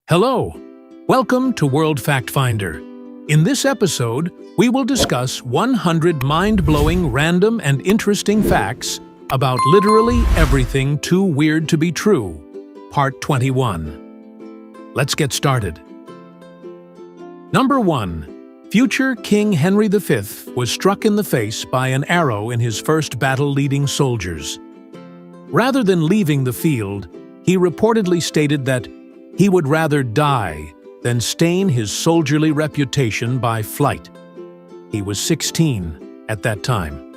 Hello! Welcome to World Fact Finder. In this episode, we will discuss 100 mind-blowing, random, and interesting facts about literally everything too weird to be true. Part 21. Let's get started. Number 1. Future King Henry V was struck in the face by an arrow in his first battle leading soldiers. Rather than leaving the field, he reportedly stated that he would rather die than stain his soldierly reputation by flight. He was 16 at that time.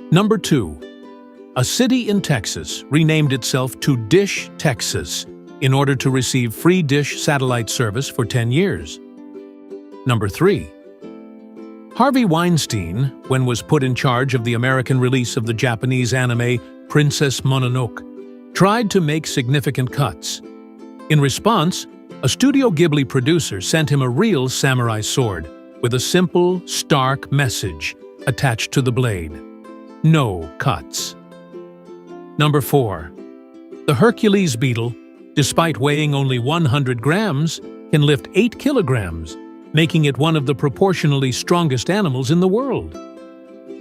Number 2. A city in Texas renamed itself to Dish, Texas, in order to receive free Dish satellite service for 10 years. Number 3. Harvey Weinstein, when was put in charge of the American release of the Japanese anime Princess Mononoke, tried to make significant cuts. In response, a Studio Ghibli producer sent him a real samurai sword with a simple, stark message attached to the blade: no cuts. Number 4. The Hercules beetle, despite weighing only 100 grams, can lift 8 kilograms, making it one of the proportionally strongest animals in the world.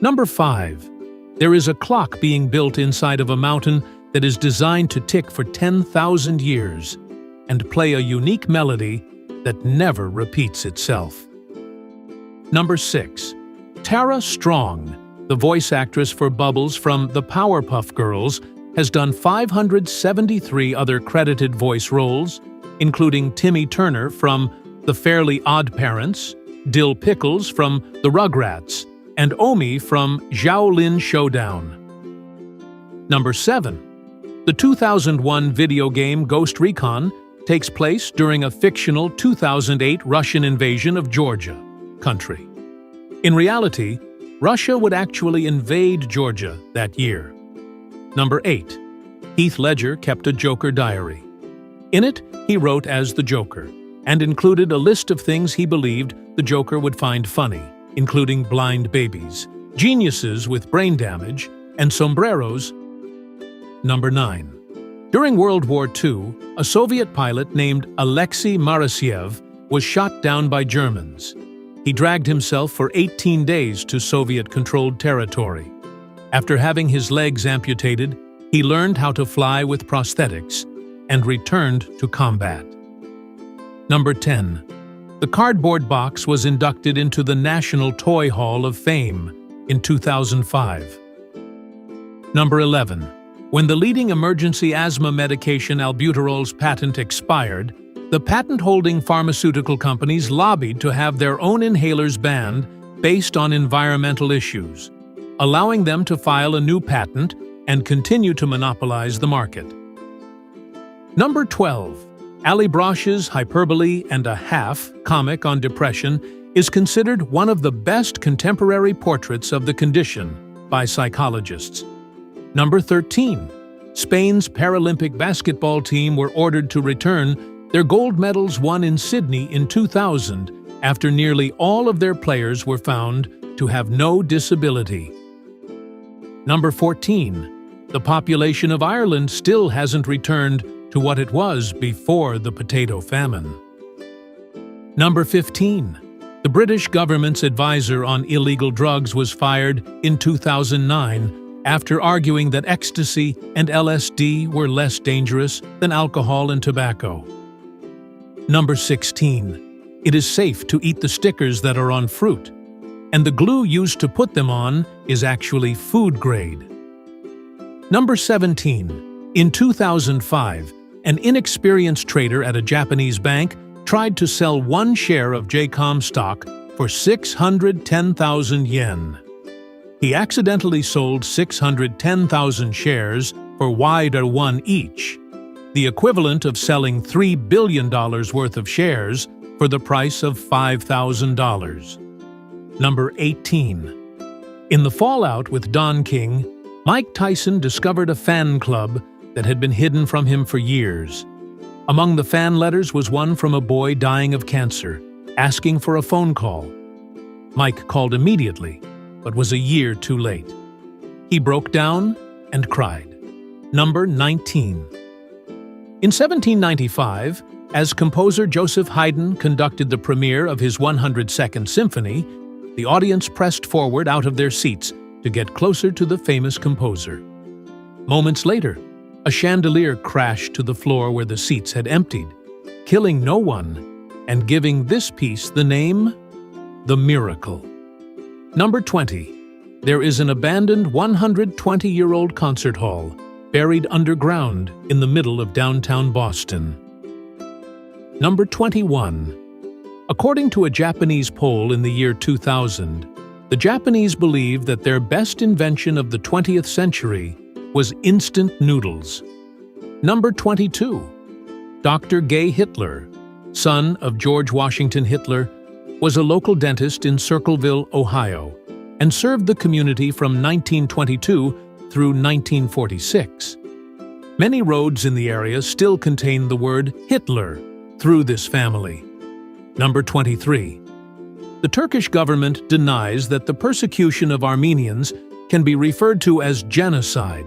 Number 5. There is a clock being built inside of a mountain that is designed to tick for 10,000 years and play a unique melody that never repeats itself. Number 6. Tara Strong, the voice actress for Bubbles from the Powerpuff Girls, has done 573 other credited voice roles, including Timmy Turner from The Fairly Odd Parents, Dill Pickles from The Rugrats, and Omi from Xiaolin Showdown. Number 7. The 2001 video game Ghost Recon takes place during a fictional 2008 Russian invasion of Georgia country. In reality, Russia would actually invade Georgia that year. Number 8. Heath Ledger kept a Joker diary. In it, he wrote as the Joker, and included a list of things he believed the Joker would find funny, including blind babies, geniuses with brain damage, and sombreros. Number 9. During World War II, a Soviet pilot named Alexei Marasyev was shot down by Germans. He dragged himself for 18 days to Soviet-controlled territory. After having his legs amputated, he learned how to fly with prosthetics and returned to combat. Number 10. The cardboard box was inducted into the National Toy Hall of Fame in 2005. Number 11. When the leading emergency asthma medication albuterol's patent expired, the patent-holding pharmaceutical companies lobbied to have their own inhalers banned based on environmental issues, allowing them to file a new patent and continue to monopolize the market. Number 12. Ali Brosh's Hyperbole and a Half comic on depression is considered one of the best contemporary portraits of the condition by psychologists. Number 13. Spain's Paralympic basketball team were ordered to return their gold medals won in Sydney in 2000 after nearly all of their players were found to have no disability. Number 14. The population of Ireland still hasn't returned to what it was before the potato famine. Number 15. The British government's advisor on illegal drugs was fired in 2009 after arguing that ecstasy and LSD were less dangerous than alcohol and tobacco. Number 16. It is safe to eat the stickers that are on fruit, and the glue used to put them on is actually food grade. Number 17. In 2005, an inexperienced trader at a Japanese bank tried to sell one share of JCOM stock for 610,000 yen. He accidentally sold 610,000 shares for wider one each, the equivalent of selling $3 billion worth of shares for the price of $5,000. Number 18. In the fallout with Don King, Mike Tyson discovered a fan club that had been hidden from him for years. Among the fan letters was one from a boy dying of cancer, asking for a phone call. Mike called immediately, but was a year too late. He broke down and cried. Number 19. In 1795, As composer Joseph Haydn conducted the premiere of his 102nd Symphony, the audience pressed forward out of their seats to get closer to the famous composer. Moments later, a chandelier crashed to the floor where the seats had emptied, killing no one and giving this piece the name The Miracle. Number 20. There is an abandoned 120-year-old concert hall buried underground in the middle of downtown Boston. Number 21. According to a Japanese poll in the year 2000, the Japanese believe that their best invention of the 20th century was instant noodles. Number 22. Dr. Gay Hitler, son of George Washington Hitler, was a local dentist in Circleville, Ohio, and served the community from 1922 through 1946. Many roads in the area still contain the word Hitler through this family. Number 23. The Turkish government denies that the persecution of Armenians can be referred to as genocide,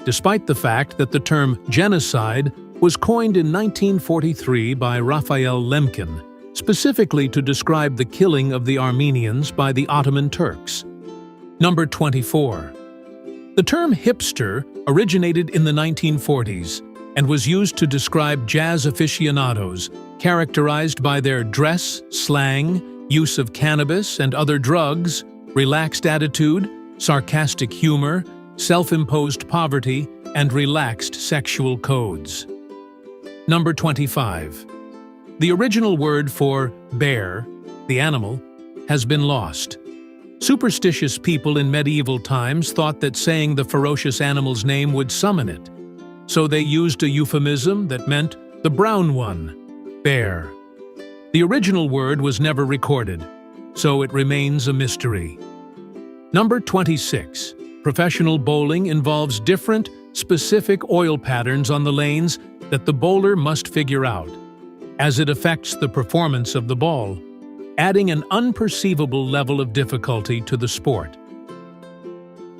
despite the fact that the term genocide was coined in 1943 by Raphael Lemkin, specifically to describe the killing of the Armenians by the Ottoman Turks. Number 24. The term hipster originated in the 1940s and was used to describe jazz aficionados, characterized by their dress, slang, use of cannabis and other drugs, relaxed attitude, sarcastic humor, self-imposed poverty, and relaxed sexual codes. Number 25. The original word for bear, the animal, has been lost. Superstitious people in medieval times thought that saying the ferocious animal's name would summon it, so they used a euphemism that meant the brown one, bear. The original word was never recorded, so it remains a mystery. Number 26. Professional bowling involves different, specific oil patterns on the lanes that the bowler must figure out, as it affects the performance of the ball, adding an unperceivable level of difficulty to the sport.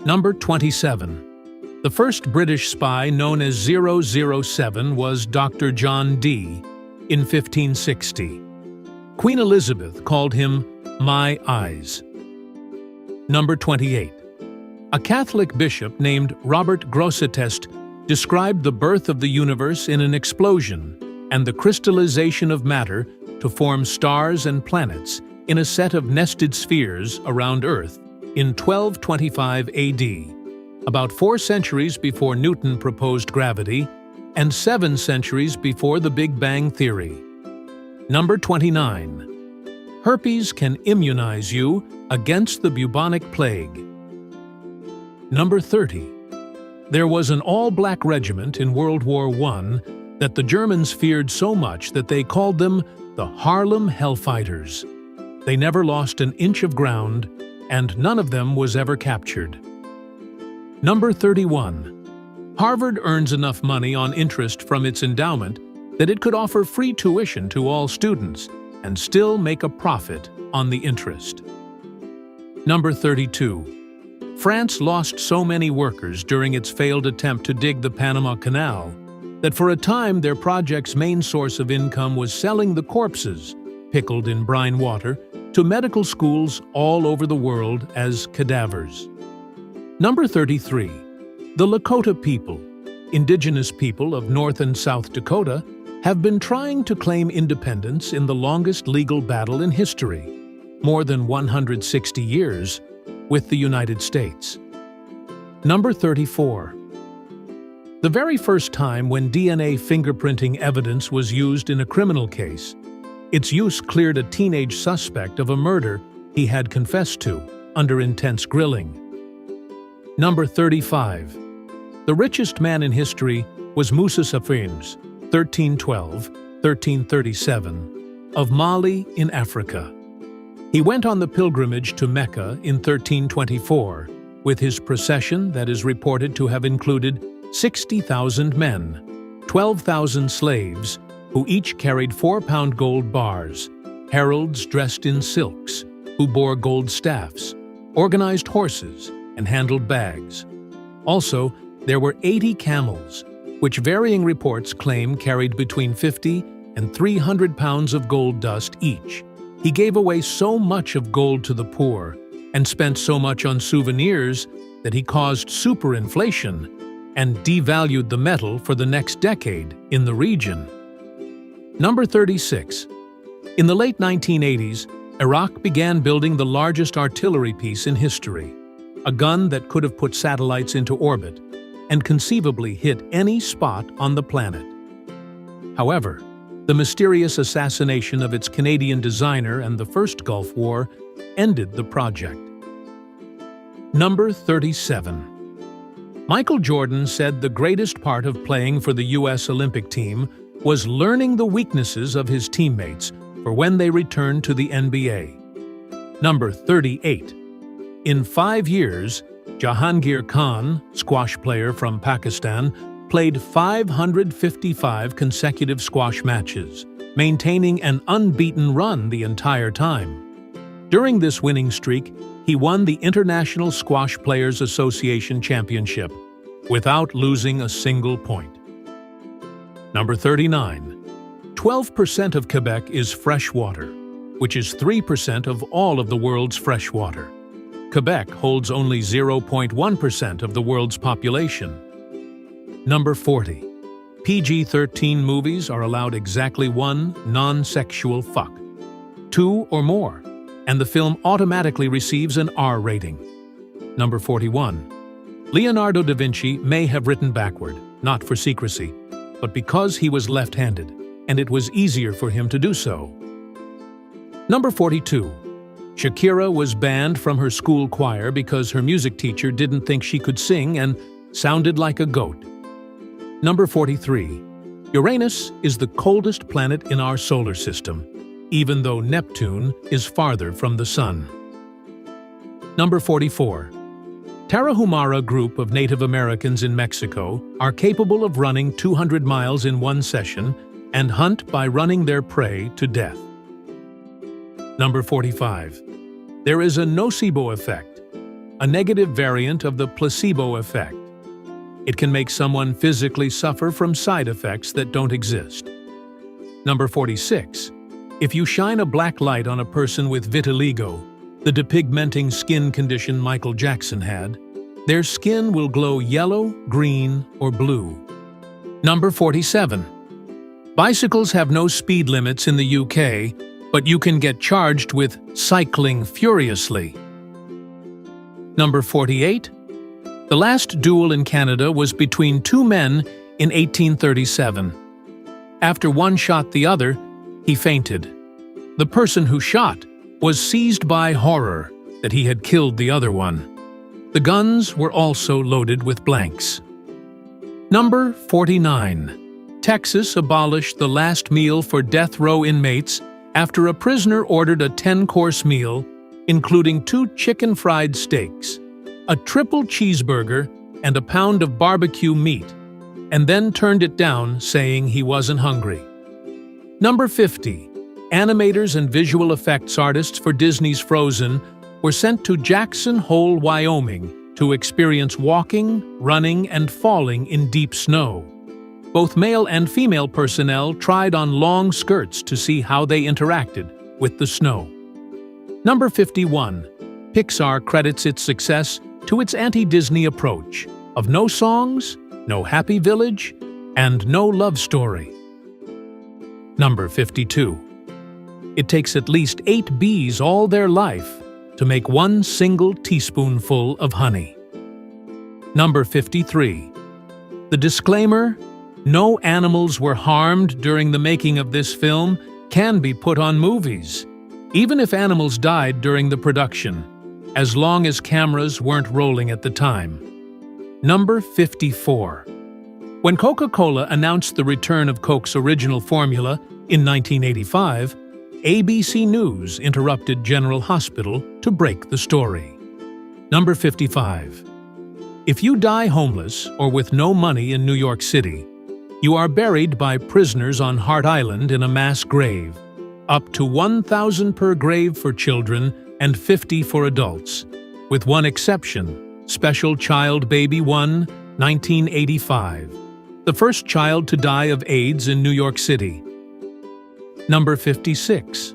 Number 27. The first British spy known as 007 was Dr. John Dee in 1560. Queen Elizabeth called him My Eyes. Number 28. A Catholic bishop named Robert Grosseteste described the birth of the universe in an explosion and the crystallization of matter to form stars and planets in a set of nested spheres around Earth in 1225 AD, about 4 centuries before Newton proposed gravity and 7 centuries before the Big Bang Theory. Number 29. Herpes can immunize you against the bubonic plague. Number 30. There was an all-black regiment in World War I that the Germans feared so much that they called them the Harlem Hellfighters. They never lost an inch of ground, and none of them was ever captured. Number 31. Harvard earns enough money on interest from its endowment that it could offer free tuition to all students and still make a profit on the interest. Number 32. France lost so many workers during its failed attempt to dig the Panama Canal that for a time their project's main source of income was selling the corpses, pickled in brine water, to medical schools all over the world as cadavers. Number 33. The Lakota people, indigenous people of North and South Dakota, have been trying to claim independence in the longest legal battle in history, more than 160 years, with the United States. Number 34. The very first time when DNA fingerprinting evidence was used in a criminal case, its use cleared a teenage suspect of a murder he had confessed to under intense grilling. Number 35. The richest man in history was Musa Saffines, 1312–1337, of Mali in Africa. He went on the pilgrimage to Mecca in 1324 with his procession that is reported to have included 60,000 men, 12,000 slaves, who each carried 4-pound gold bars, heralds dressed in silks, who bore gold staffs, organized horses, and handled bags. Also, there were 80 camels, which varying reports claim carried between 50 and 300 pounds of gold dust each. He gave away so much of gold to the poor and spent so much on souvenirs that he caused superinflation and devalued the metal for the next decade in the region. Number 36. In the late 1980s, Iraq began building the largest artillery piece in history, a gun that could have put satellites into orbit and conceivably hit any spot on the planet. However, the mysterious assassination of its Canadian designer and the First Gulf War ended the project. Number 37. Michael Jordan said the greatest part of playing for the U.S. Olympic team was learning the weaknesses of his teammates for when they returned to the NBA. Number 38. In 5 years, Jahangir Khan, squash player from Pakistan, played 555 consecutive squash matches, maintaining an unbeaten run the entire time. During this winning streak, he won the International Squash Players Association Championship without losing a single point. Number 39. 12% of Quebec is fresh water, which is 3% of all of the world's fresh water. Quebec holds only 0.1% of the world's population. Number 40. PG-13 movies are allowed exactly one non-sexual fuck. 2 or more, and the film automatically receives an R rating. Number 41. Leonardo da Vinci may have written backward, not for secrecy, but because he was left-handed, and it was easier for him to do so. Number 42. Shakira was banned from her school choir because her music teacher didn't think she could sing and sounded like a goat. Number 43. Uranus is the coldest planet in our solar system, even though Neptune is farther from the Sun. Number 44. Tarahumara group of Native Americans in Mexico are capable of running 200 miles in one session and hunt by running their prey to death. Number 45. There is a nocebo effect, a negative variant of the placebo effect. It can make someone physically suffer from side effects that don't exist. Number 46. If you shine a black light on a person with vitiligo, the depigmenting skin condition Michael Jackson had, their skin will glow yellow, green, or blue. Number 47. Bicycles have no speed limits in the UK, but you can get charged with cycling furiously. Number 48. The last duel in Canada was between 2 men in 1837. After one shot the other, he fainted. The person who shot was seized by horror that he had killed the other one. The guns were also loaded with blanks. Number 49. Texas abolished the last meal for death row inmates after a prisoner ordered a 10-course meal, including 2 chicken fried steaks, a triple cheeseburger, and a pound of barbecue meat, and then turned it down, saying he wasn't hungry. Number 50. Animators and visual effects artists for Disney's Frozen were sent to Jackson Hole, Wyoming, to experience walking, running, and falling in deep snow. Both male and female personnel tried on long skirts to see how they interacted with the snow. Number 51. Pixar credits its success to its anti-Disney approach of no songs, no happy village, and no love story. Number 52. It takes at least 8 bees all their life to make 1 single teaspoonful of honey. Number 53. The disclaimer, "No animals were harmed during the making of this film," can be put on movies, even if animals died during the production, as long as cameras weren't rolling at the time. Number 54. When Coca-Cola announced the return of Coke's original formula in 1985, ABC News interrupted General Hospital to break the story. Number 55. If you die homeless or with no money in New York City, you are buried by prisoners on Hart Island in a mass grave, up to 1,000 per grave for children and 50 for adults, with one exception, Special Child Baby 1, 1985, the first child to die of AIDS in New York City. Number 56.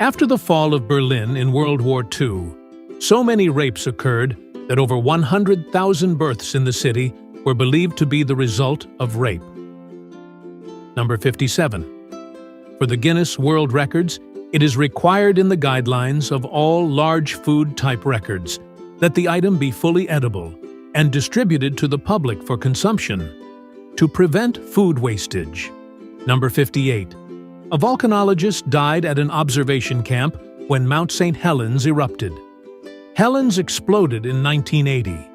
After the fall of Berlin in World War II, so many rapes occurred that over 100,000 births in the city were believed to be the result of rape. Number 57. For the Guinness World Records, it is required in the guidelines of all large food-type records that the item be fully edible and distributed to the public for consumption to prevent food wastage. Number 58. A volcanologist died at an observation camp when Mount St. Helens erupted. Helens exploded in 1980.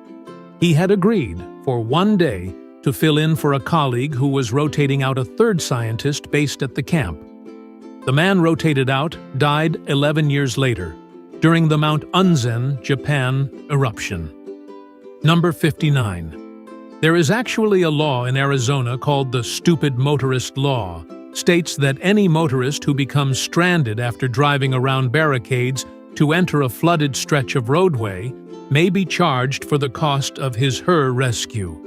He had agreed for one day to fill in for a colleague who was rotating out a third scientist based at the camp. The man rotated out died 11 years later, during the Mount Unzen, Japan, eruption. Number 59. There is actually a law in Arizona called the Stupid Motorist Law. States that any motorist who becomes stranded after driving around barricades to enter a flooded stretch of roadway may be charged for the cost of his/her rescue.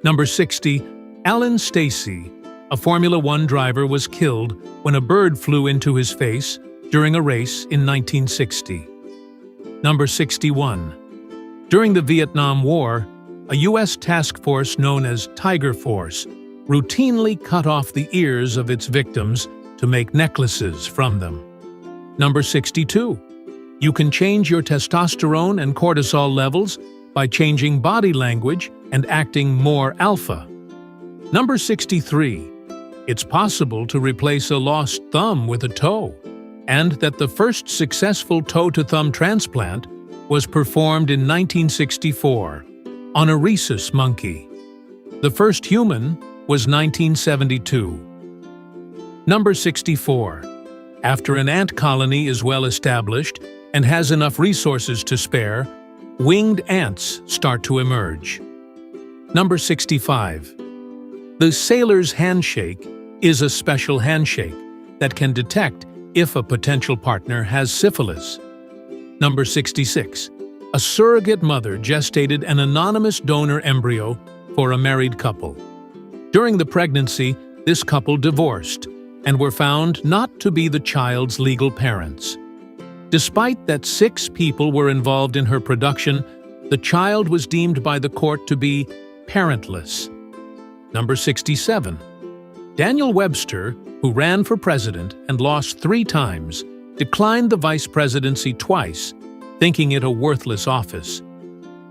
Number 60. Alan Stacey, a Formula One driver, was killed when a bird flew into his face during a race in 1960. Number 61. During the Vietnam War, a U.S. task force known as Tiger Force routinely cut off the ears of its victims to make necklaces from them. Number 62. You can change your testosterone and cortisol levels by changing body language and acting more alpha. Number 63. It's possible to replace a lost thumb with a toe, and that the first successful toe-to-thumb transplant was performed in 1964 on a rhesus monkey. The first human was 1972. Number 64. After an ant colony is well established and has enough resources to spare, winged ants start to emerge. Number 65. The sailor's handshake is a special handshake that can detect if a potential partner has syphilis. Number 66. A surrogate mother gestated an anonymous donor embryo for a married couple. During the pregnancy, this couple divorced and were found not to be the child's legal parents. Despite that 6 people were involved in her production, the child was deemed by the court to be parentless. Number 67. Daniel Webster, who ran for president and lost 3 times, declined the vice presidency twice, thinking it a worthless office.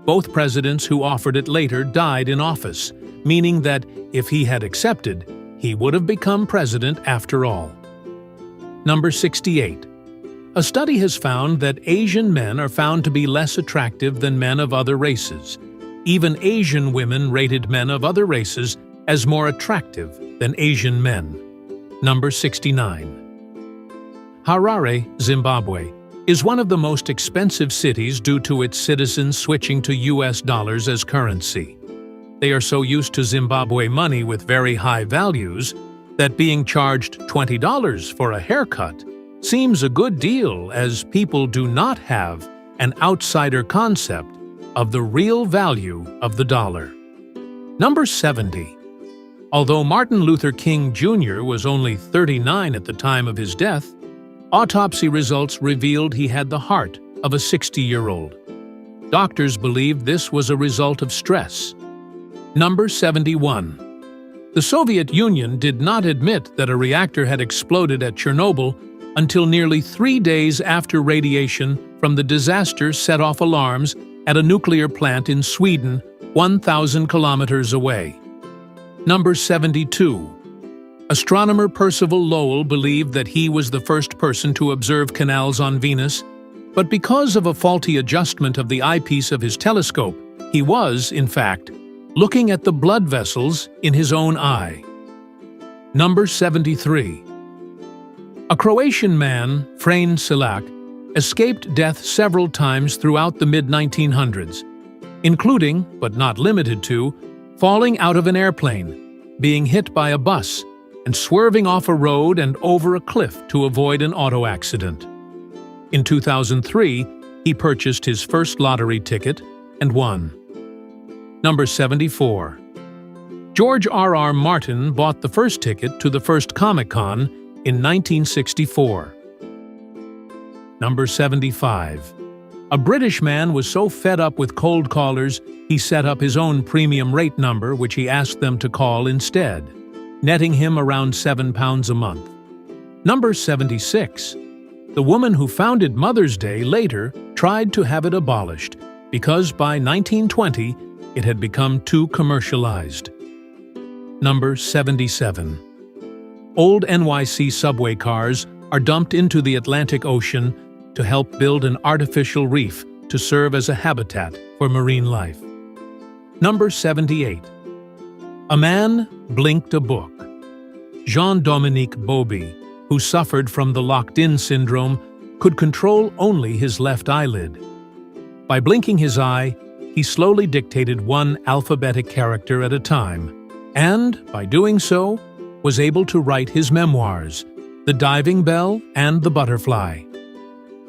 Both presidents who offered it later died in office, meaning that if he had accepted, he would have become president after all. Number 68. A study has found that Asian men are found to be less attractive than men of other races. Even Asian women rated men of other races as more attractive than Asian men. Number 69. Harare, Zimbabwe, is one of the most expensive cities due to its citizens switching to US dollars as currency. They are so used to Zimbabwe money with very high values that being charged $20 for a haircut seems a good deal, as people do not have an outsider concept of the real value of the dollar. Number 70. Although Martin Luther King Jr. was only 39 at the time of his death, autopsy results revealed he had the heart of a 60-year-old. Doctors believed this was a result of stress. Number 71. The Soviet Union did not admit that a reactor had exploded at Chernobyl until nearly 3 days after radiation from the disaster set off alarms at a nuclear plant in Sweden, 1,000 kilometers away. Number 72. Astronomer Percival Lowell believed that he was the first person to observe canals on Venus, but because of a faulty adjustment of the eyepiece of his telescope, he was, in fact, looking at the blood vessels in his own eye. Number 73. A Croatian man, Frane Silak, escaped death several times throughout the mid-1900s, including, but not limited to, falling out of an airplane, being hit by a bus, and swerving off a road and over a cliff to avoid an auto accident. In 2003, he purchased his first lottery ticket and won. Number 74. George R.R. Martin bought the first ticket to the first Comic-Con in 1964. Number 75. A British man was so fed up with cold callers, he set up his own premium rate number which he asked them to call instead, netting him around £7 a month. Number 76. The woman who founded Mother's Day later tried to have it abolished because by 1920 it had become too commercialized. Number 77. Old NYC subway cars are dumped into the Atlantic Ocean to help build an artificial reef to serve as a habitat for marine life. Number 78. A man blinked a book. Jean-Dominique Bauby, who suffered from the locked-in syndrome, could control only his left eyelid. By blinking his eye, he slowly dictated one alphabetic character at a time, and, by doing so, was able to write his memoirs, The Diving Bell and the Butterfly.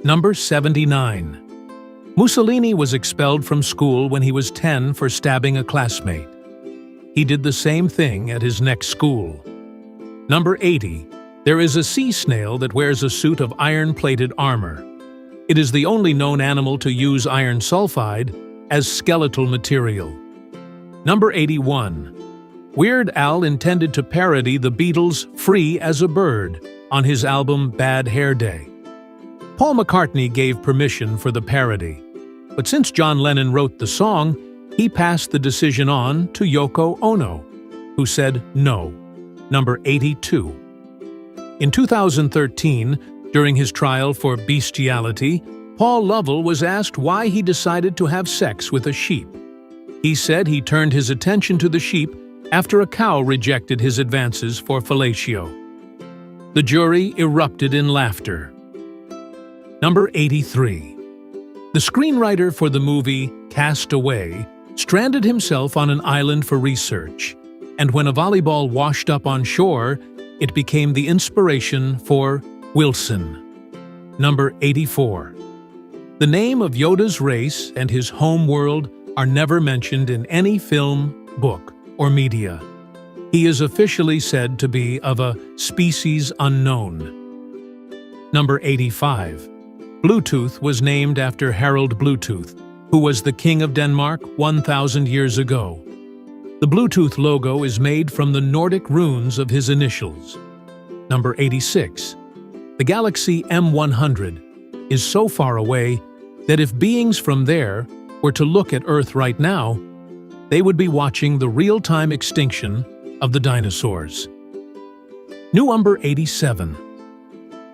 Number 79. Mussolini was expelled from school when he was 10 for stabbing a classmate. He did the same thing at his next school. Number 80. There is a sea snail that wears a suit of iron-plated armor. It is the only known animal to use iron sulfide as skeletal material. Number 81. Weird Al intended to parody the Beatles' Free as a Bird on his album Bad Hair Day. Paul McCartney gave permission for the parody, but since John Lennon wrote the song, he passed the decision on to Yoko Ono, who said no. Number 82. In 2013, during his trial for bestiality, Paul Lovell was asked why he decided to have sex with a sheep. He said he turned his attention to the sheep after a cow rejected his advances for fellatio. The jury erupted in laughter. Number 83. The screenwriter for the movie Cast Away stranded himself on an island for research, and when a volleyball washed up on shore, it became the inspiration for Wilson. Number 84. The name of Yoda's race and his home world are never mentioned in any film, book, or media. He is officially said to be of a species unknown. Number 85. Bluetooth was named after Harold Bluetooth, who was the King of Denmark 1,000 years ago. The Bluetooth logo is made from the Nordic runes of his initials. Number 86. The galaxy M100 is so far away that if beings from there were to look at Earth right now, they would be watching the real-time extinction of the dinosaurs. Number 87.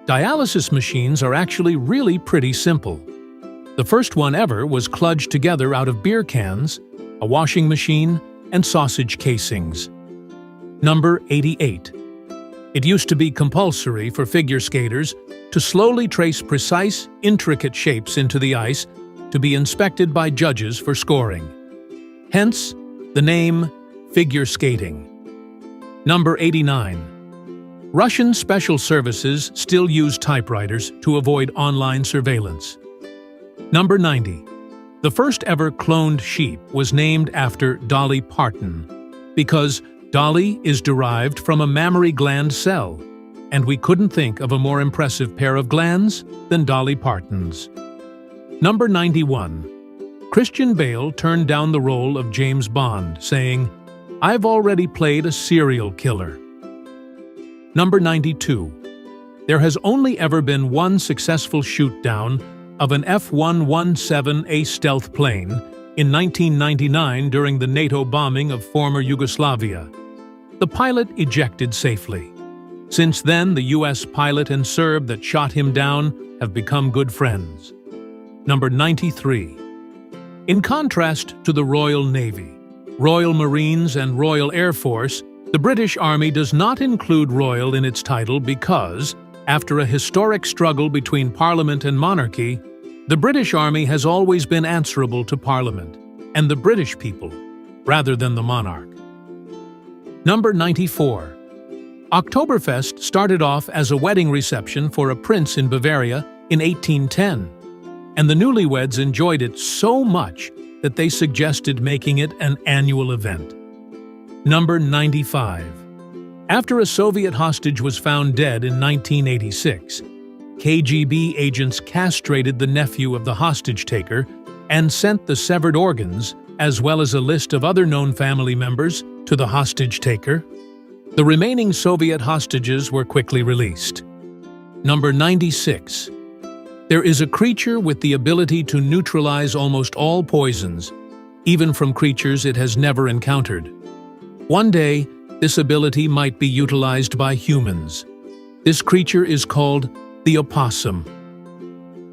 Dialysis machines are actually really pretty simple. The first one ever was kludged together out of beer cans, a washing machine, and sausage casings. Number 88. It used to be compulsory for figure skaters to slowly trace precise, intricate shapes into the ice to be inspected by judges for scoring. Hence, the name figure skating. Number 89. Russian special services still use typewriters to avoid online surveillance. Number 90. The first ever cloned sheep was named after Dolly Parton because Dolly is derived from a mammary gland cell, and we couldn't think of a more impressive pair of glands than Dolly Parton's. Number 91. Christian Bale turned down the role of James Bond, saying, "I've already played a serial killer." Number 92. There has only ever been one successful shoot-down of an F-117A stealth plane in 1999 during the NATO bombing of former Yugoslavia. The pilot ejected safely. Since then, the U.S. pilot and Serb that shot him down have become good friends. Number 93. In contrast to the Royal Navy, Royal Marines and Royal Air Force, the British Army does not include Royal in its title because, after a historic struggle between Parliament and monarchy, the British Army has always been answerable to Parliament and the British people, rather than the monarch. Number 94. Oktoberfest started off as a wedding reception for a prince in Bavaria in 1810, and the newlyweds enjoyed it so much that they suggested making it an annual event. Number 95. After a Soviet hostage was found dead in 1986, KGB agents castrated the nephew of the hostage-taker and sent the severed organs, as well as a list of other known family members, to the hostage-taker. The remaining Soviet hostages were quickly released. Number 96. There is a creature with the ability to neutralize almost all poisons, even from creatures it has never encountered. One day, this ability might be utilized by humans. This creature is called the opossum.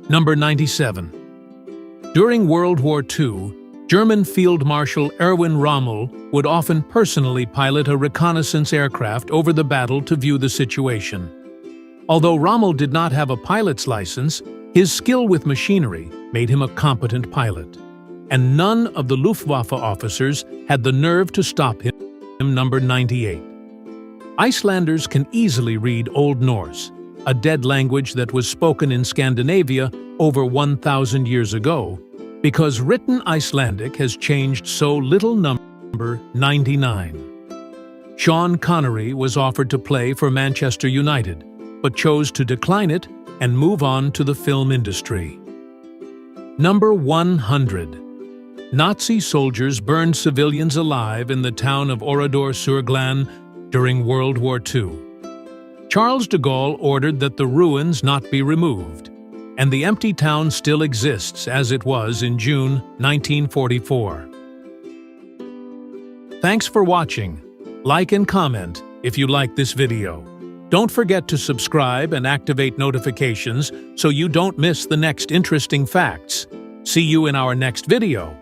Number 97. During World War II, German Field Marshal Erwin Rommel would often personally pilot a reconnaissance aircraft over the battle to view the situation. Although Rommel did not have a pilot's license, his skill with machinery made him a competent pilot, and none of the Luftwaffe officers had the nerve to stop him. Number 98. Icelanders can easily read Old Norse, a dead language that was spoken in Scandinavia over 1,000 years ago, because written Icelandic has changed so little. Number 99. Sean Connery was offered to play for Manchester United, but chose to decline it and move on to the film industry. Number 100. Nazi soldiers burned civilians alive in the town of Oradour-sur-Glane during World War II. Charles de Gaulle ordered that the ruins not be removed, and the empty town still exists as it was in June 1944. Thanks for watching. Like and comment if you like this video. Don't forget to subscribe and activate notifications so you don't miss the next interesting facts. See you in our next video.